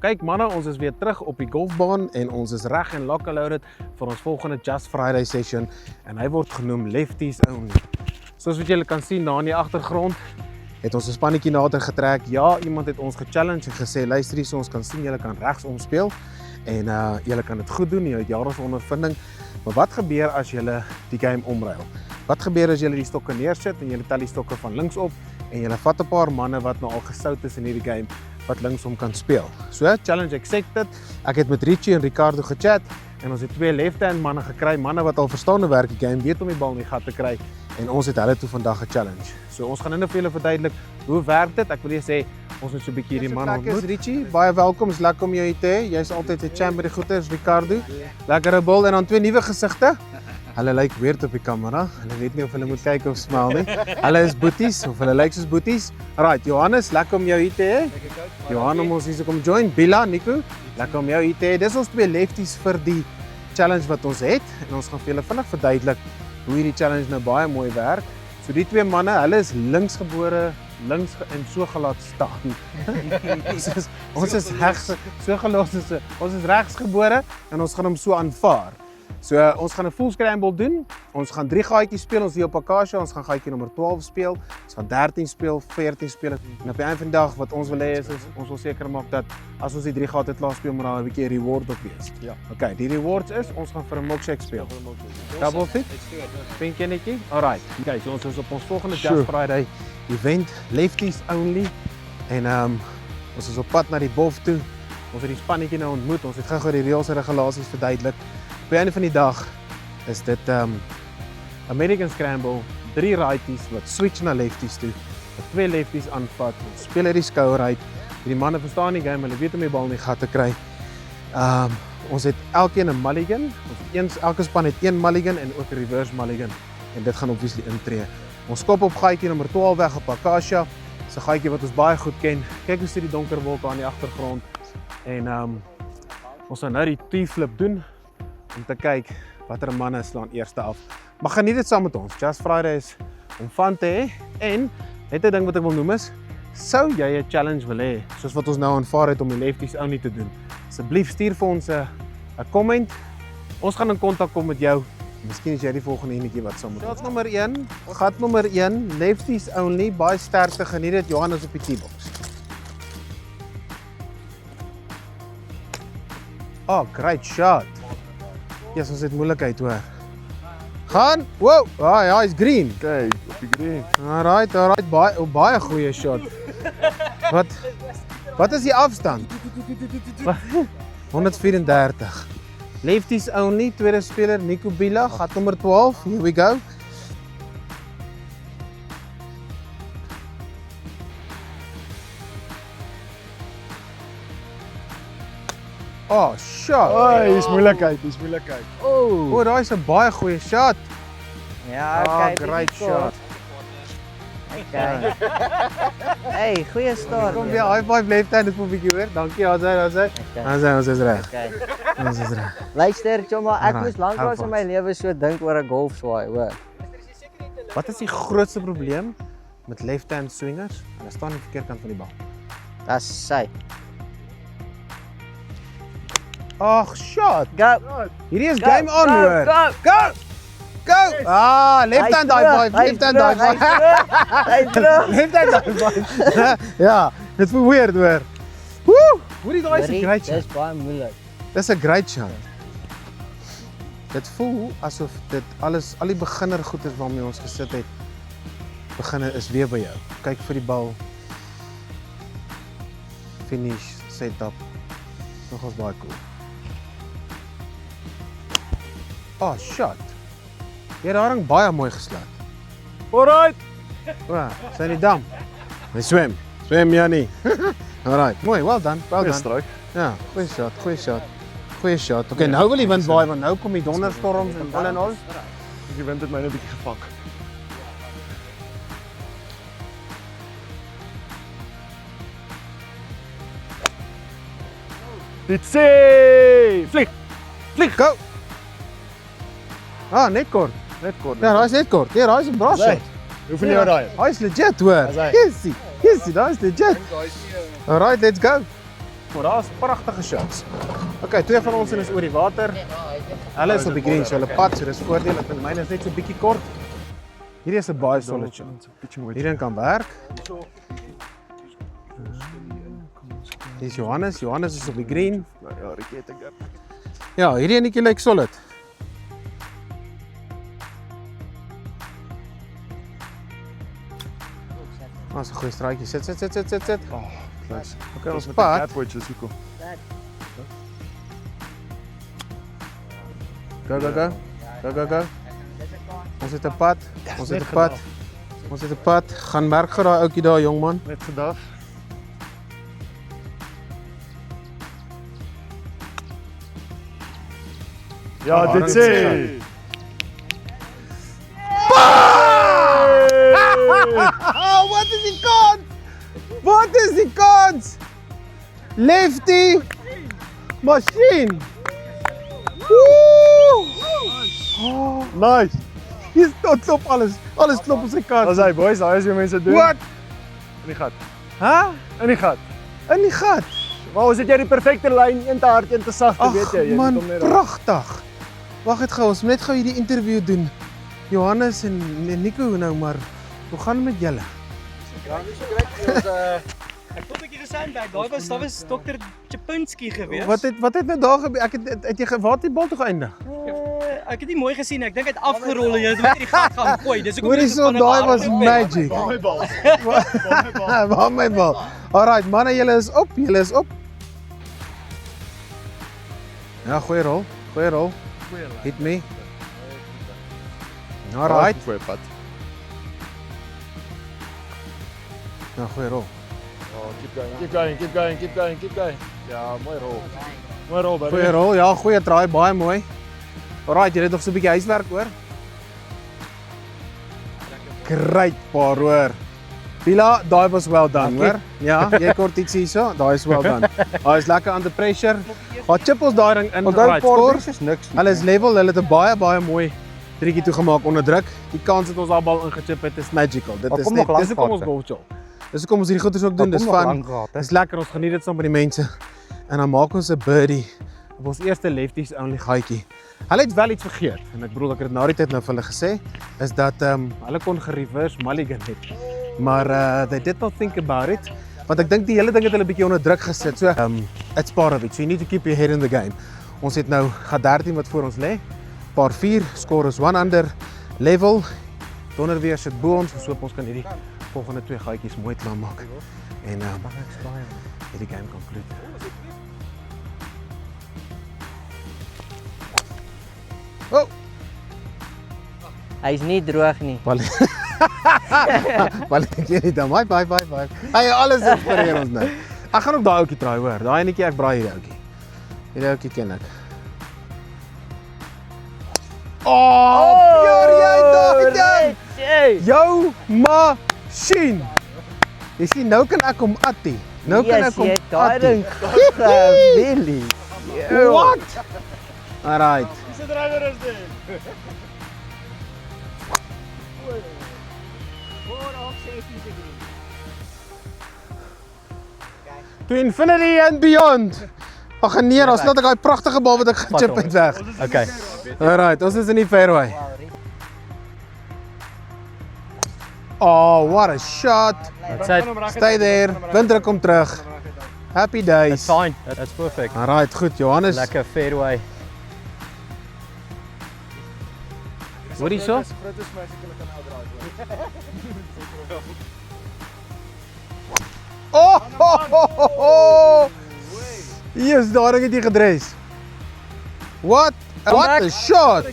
Kyk manne, ons is weer terug op die golfbaan en ons is reg en lock and loaded vir ons volgende Just Friday session en hy word genoem Lefties Only. Soos wat julle kan sien daar in die agtergrond het ons 'n spannetjie nader getrek. Ja, iemand het ons gechallenge en gesê luister hier, so ons kan sien julle kan regsom speel en julle kan dit goed doen, julle het jare se ondervinding. Maar wat gebeur as julle die game omruil? Wat gebeur as julle die stokke neersit en julle tel die stokke van links op en julle vat 'n paar manne wat nou al gesout is in hierdie game wat linksom kan speel. So, challenge accepted. Ek het met Richie en Ricardo gechat en ons het 2 left-hand manne gekry, manne wat al verstaan hoe werk die game, weet om die bal in die gat te kry en ons het hulle toe vandag gechallenge. So ons gaan nou vir julle verduidelik hoe werk dit. Ek wil net sê ons moet so 'n bietjie hierdie man ontmoet. Richie, baie welkom. Is lekker om jou hier te hê. Jy's altyd 'n champ by die goeters, Ricardo. Lekkere bal en dan 2 nuwe gesigte. Hulle lyk weird op die kamera. Hulle weet nie of hulle moet kyk of smile nie. Hulle is boeties of hulle lyk soos boeties. Alright, Johannes, lekker om jou hier te hê. Johan om ons hier kom join. Bila, Nico, lekker om jou hier te hê. Dis ons 2 lefties vir die challenge wat ons het en ons gaan vir julle vinnig verduidelik hoe hierdie challenge nou baie mooi werk. So die 2 manne, hulle is linksgebore, links en so gelaat staan. ons is regs, so gelos is ons is regsgebore en ons gaan hom so aanvaar. So ons gaan 'n full scramble doen. Ons gaan 3 gaatjies speel, ons hier op Acacia, ons gaan gaatjie nommer 12 speel. Ons gaan 13 speel, 14 speel. En op die einde van die dag wat ons wil hê is ons wil seker maak dat as ons die 3 gate klaar speel, maar daar 'n bietjie reward op wees. Ja. Okay, die rewards is ons gaan vir 'n milkshake speel. Double fit? Pink netjie? Alright. Okay, so ons is op ons volgende Just Friday event, Lefties Only. En ons is op pad na die bof toe. Ons het die spannetjie nou ontmoet. Ons het gou-gou die reëls en regulasies verduidelik. Op die einde van die dag is dit American Scramble, 3 righties wat switch na lefties toe, wat 2 lefties aanvat, ons speel die skouer uit, die manne verstaan die game, hulle weet om die bal in die gat te kry. Ons het elkeen 'n mulligan, elke span het 1 mulligan en ook 'n reverse mulligan en dit gaan obviously intree. Ons skop op gaatjie nommer 12 weg op Acacia, dis 'n gaatjie wat ons baie goed ken. Kyk hoe sit die donker wolke aan die agtergrond en ons gaan nou die T-flip doen om te kyk watter manne slaan eerste af. Maar geniet dit saam met ons. Just Friday is om van te hê en net 'n ding wat ek wil noem is, sou jy 'n challenge wil hê, soos wat ons nou aanvaar het om die lefties only te doen. Asseblief stuur vir ons 'n comment. Ons gaan in kontak kom met jou. Miskien is jy die volgende enetjie wat saam met ons. Nommer 1, gat nommer 1, lefties only, baie sterkte, geniet dit. Johannes op die T-box. Oh, great shot. Yes, ons het moeilikheid hoor. Gaan! Wow! Ja, hy's green. Kyk, op die green. Alright, baie goeie shot. Wat is die afstand? 134. Lefties only, tweede speler Nico Bila, gat nommer 12. Here we go. Oh, shot. Dis moeilikheid. Oh, daai is 'n baie goeie shot. Ja, okay. Great shot. Okay. Hey, goeie start. Kom weer, high five left-hand dit 'n bietjie hoor. Dankie, ons is reg. Okay. Ons is reg. Luister, chomma, ek Alright, moes lanklaas in my lewe so dink oor 'n golf swaai, hoor. Wat is die grootste probleem met left-hand swingers? Hulle staan aan die verkeerde kant van die bal. Dis sy. Ag, shot. Go. Hierdie is game on hoor. Go. Go. Left-hand high five, left-hand high five. Hey, bro. Left-hand high five. Ja, dit voel weird hoor. Woe! Hoorie, daai is 'n great shot. Dis baie moeilik. Dis 'n great shot. Dit voel asof dit al die beginner goeders waarmee ons gesit het, beginner is weer by jou. Kyk vir die bal. Finish, setup. Nogals baie cool. Oh, shot. Jy het daarin baie mooi geslaan. Alright. Wow, sy in die dam. Hy swem. Swem Jannie. Alright, mooi, well done. Strike. Ja, goeie shot. Okay, nou wil die wind waai want nou kom die donderstorms en al en al. Die wind het my net 'n bietjie gevang. Dit sê, vlieg. Go. Net kort. Ja, daai is net kort. Ja, daai is 'n braas shot. Hoeveel jou daai? Hy is legit hoor. Is hy? Yes, daai is legit. Alright, let's go. maar daar's pragtige shots. Okay, twee van ons is oor die water. Hulle is op die green, so hulle pad, so dis voordeel. Ek dink myne is net so bietjie kort. Hierdie is 'n baie solid shot. Hierdie kan werk. Hier is Johannes. Johannes is op die green. Ja, Ricky het 'n gap. Ja, hierdie enetjie lyk solid. Ons 'n goeie straatjie. Sit. Oh, close. Okay, ons Met pad. die catwatch is hoekom. Go. Ons het 'n pad. Ons het 'n pad. Ons het 'n pad. Gaan merk gou daai ouetjie daar, jong man. Net gedaf. Ja, dit sê. Wat is die kans? Wat is die kans? Lefty machine. Woo! Nice. Hier tot op alles. Alles klop op sy kant. As hy boys, daai is hoe mense doen. Wat? In die gat. Hæ? In die gat. In die gat. Maar ons het jy die perfekte lyn, een te hard, een te sag, Ag weet jy. Jy man, moet hom net daar. pragtig. Wag net gou, ons moet net gou hierdie interview doen. Johannes en Nico nou maar. Hoe gaan dit met julle? Ek het 'n bietjie gesandbag. Daar was Dr. Chapinski geweest. Wat het nou daar gebeur? Ek het jy waar het die bal toe geëindig? Ek het nie mooi gesien nie. Ek dink hy het afgerol en jy het met die gat gaan gooi. Dis hoekom Hoorie so, daai was magic. My bal. Waar my bal? Alright, manne, julle is op. Ja, goeie rol. Hit me. Alright. Goeie pad. Ja, goeie rol. Oh, keep going. Ja, mooi rol. Mooi rol, baby. Goeie rol. Ja, goeie draai, baie mooi. Alright, jy het nog so 'n bietjie huiswerk hoor. Great paar hoor. Bila, daai was well done, hoor. Ja, jy kort iets hierso. Daai is well done. Daai is lekker under pressure. Haar chip ons daai ding in. Right, score. is niks. Hulle is level, hulle het 'n baie mooi triekie toegemaak onder druk. Die kans dat ons daai bal ingechip het is magical. Dit Maar is kom net nog dis hoekom lank ons golf chill. Dis hoekom ons hierdie goeders ook doen. Dis fun. Dis lekker, ons geniet dit saam met die mense. En dan maak ons 'n birdie op ons eerste lefties only gaatjie. Hulle het wel iets vergeet en ek bedoel ek het dit na die tyd nou vir hulle gesê is dat hulle kon gereverse mulligan het. Maar they did not think about it. Want ek dink die hele ding het hulle 'n bietjie onder druk gesit. So it's part of it. So you need to keep your head in the game. Ons het nou gat 13 wat voor ons lê. Paar 4, score is 1 under, level. Donder weer sit bo ons, so ons kan hierdie volgende 2 gaatjies mooi klaar maak. En hierdie game conclude. Oh, Hy's nie droog nie. Wal jy nie dan bye. Hey, alles inspireer ons nou. Ek gaan ook daai ouetjie try hoor. Daai enetjie ek braai hierdie ouetjie. Hierdie ouetjie ken ek. Pure jy daai ding. Jou machine. Jy sien nou kan ek hom attie. Nou kan ek hom daai ding attie. gewillig. What? Alright. Dis 'n driver is dit. To infinity and beyond. Ag nee, daar's net daai pragtige bal wat ek gechip het weg. Okay. Alright, ons is in die fairway. Oh, what a shot. That's it. Stay there. Windruk kom terug. Happy days. That's fine. That's perfect. Alright, goed, Johannes. Lekker fairway. Hoor jy so? Oh! Yes, daar het jy gedres. What a shot.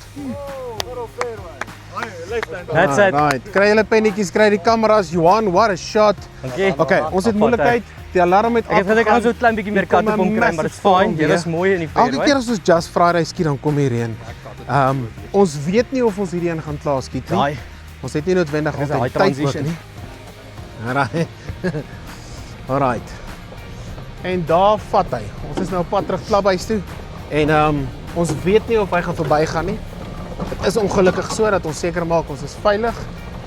That's it. Right. Kry julle pennetjies, kry die kameras. Johan, what a shot. Dankie. Okay, ons het moeilikheid. Die alarm het Ek het gedink ons moet 'n klein bietjie meer katte kom kry, maar dit is fyn. Jy was mooi in die Elke fairway. keer as ons Just Friday skiet, dan kom hier reën. Ons weet nie of ons hierdie een gaan klaar skiet nie. Daai. Ons het nie noodwendig Dis 'n altyd high tyd ook transition. nie. Alright. Alright. En daar vat hy. Ons is nou op pad terug klubhuis toe. En ons weet nie of hy gaan verbygaan nie. Dit is ongelukkig so dat ons seker maak ons is veilig.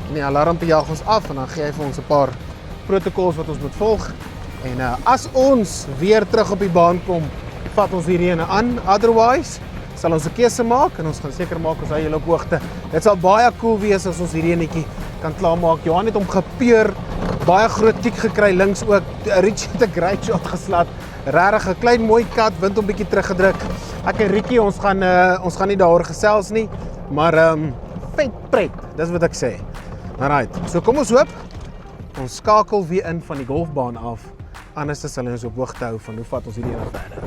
En die alarm jaag ons af en dan gee hy vir ons 'n paar protokols wat ons moet volg. En as ons weer terug op die baan kom, vat ons hierdie ene aan. Otherwise, sal ons 'n keuse maak en ons gaan seker maak ons hou julle op hoogte. Dit sal baie cool wees as ons hierdie enetjie kan klaarmaak. Johan het hom gepeur, baie groot kiek gekry links ook. Richie het 'n great shot geslat. Regtig 'n klein mooi kat, wind hom bietjie teruggedruk. Ek en Rietjie, ons gaan nie daaroor gesels nie, maar vet pret, dis wat ek sê. Alright, so kom ons hoop ons skakel weer in van die golfbaan af. Anders sal ons op hoogte hou van hoe vat ons hierdie ene verder.